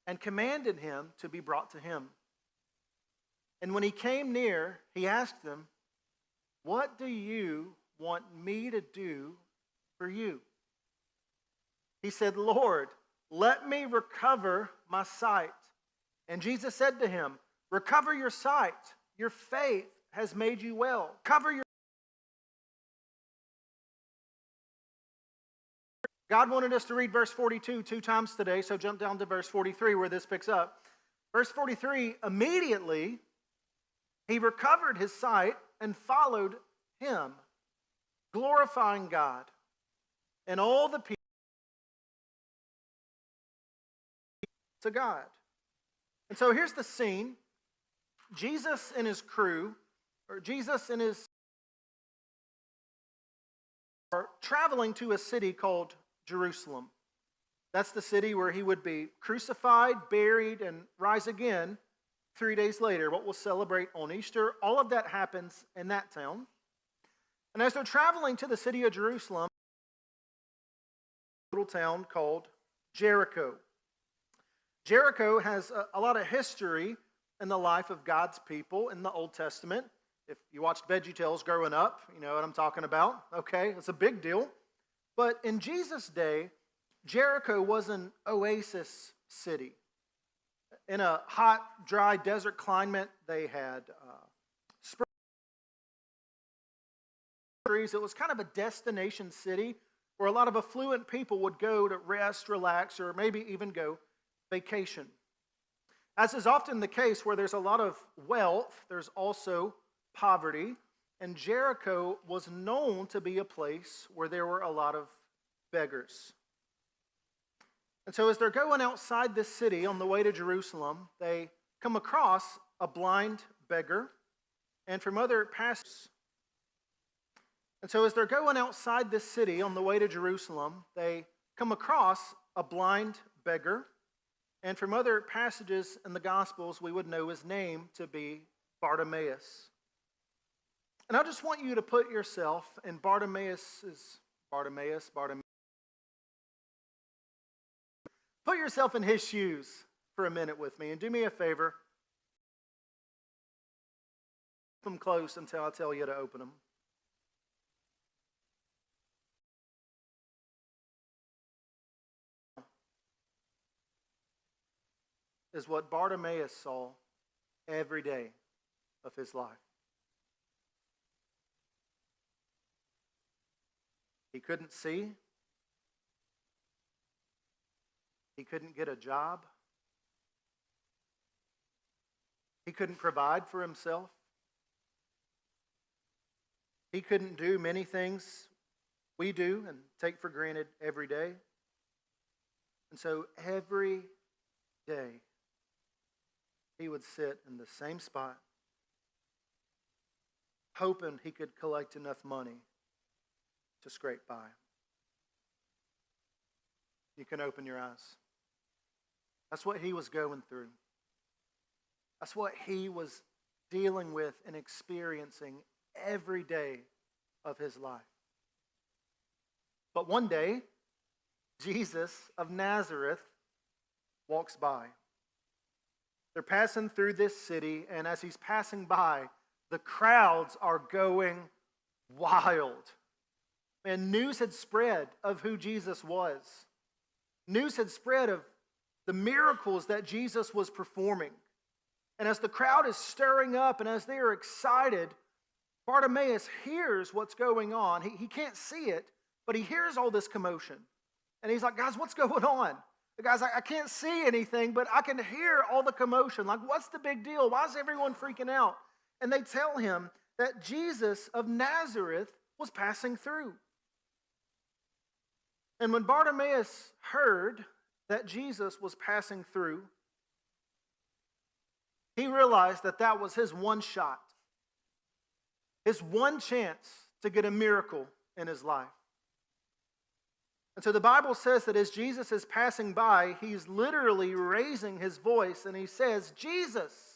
and commanded him to be brought to him. And when he came near, he asked them, "What do you want me to do for you?" He said, "Lord, let me recover my sight." And Jesus said to him, "Recover your sight. Your faith has made you well. Cover your..." God wanted us to read verse 42 2 times today, so jump down to verse 43 where this picks up. Verse 43, immediately he recovered his sight and followed him, glorifying God. And all the people to God. And so here's the scene. Jesus and his crew, or Jesus and his, are traveling to a city called Jerusalem. That's the city where he would be crucified, buried, and rise again 3 days later, what we'll celebrate on Easter. All of that happens in that town. And as they're traveling to the city of Jerusalem, a little town called Jericho. Jericho has a lot of history in the life of God's people in the Old Testament. If you watched VeggieTales growing up, you know what I'm talking about. Okay, it's a big deal. But in Jesus' day, Jericho was an oasis city. In a hot, dry desert climate, they had springs. It was kind of a destination city where a lot of affluent people would go to rest, relax, or maybe even go vacation. As is often the case where there's a lot of wealth, there's also poverty. And Jericho was known to be a place where there were a lot of beggars. And so as they're going outside this city on the way to Jerusalem, they come across a blind beggar. And from other passages, and so as they're going outside this city on the way to Jerusalem, they come across a blind beggar. And from other passages in the Gospels, we would know his name to be Bartimaeus. And I just want you to put yourself in Bartimaeus. Put yourself in his shoes for a minute with me, and do me a favor. Keep them close until I tell you to open them. Is what Bartimaeus saw every day of his life. He couldn't see. He couldn't get a job. He couldn't provide for himself. He couldn't do many things we do and take for granted every day. And so every day, he would sit in the same spot, hoping he could collect enough money to scrape by. You can open your eyes. That's what he was going through. That's what he was dealing with and experiencing every day of his life. But one day, Jesus of Nazareth walks by. They're passing through this city, and as he's passing by, the crowds are going wild. And news had spread of who Jesus was. News had spread of the miracles that Jesus was performing. And as the crowd is stirring up and as they are excited, Bartimaeus hears what's going on. He can't see it, but he hears all this commotion. And he's like, "Guys, what's going on?" The guy's like, "I can't see anything, but I can hear all the commotion. Like, what's the big deal? Why is everyone freaking out?" And they tell him that Jesus of Nazareth was passing through. And when Bartimaeus heard that Jesus was passing through, he realized that that was his one shot, his one chance to get a miracle in his life. And so the Bible says that as Jesus is passing by, he's literally raising his voice and he says, "Jesus,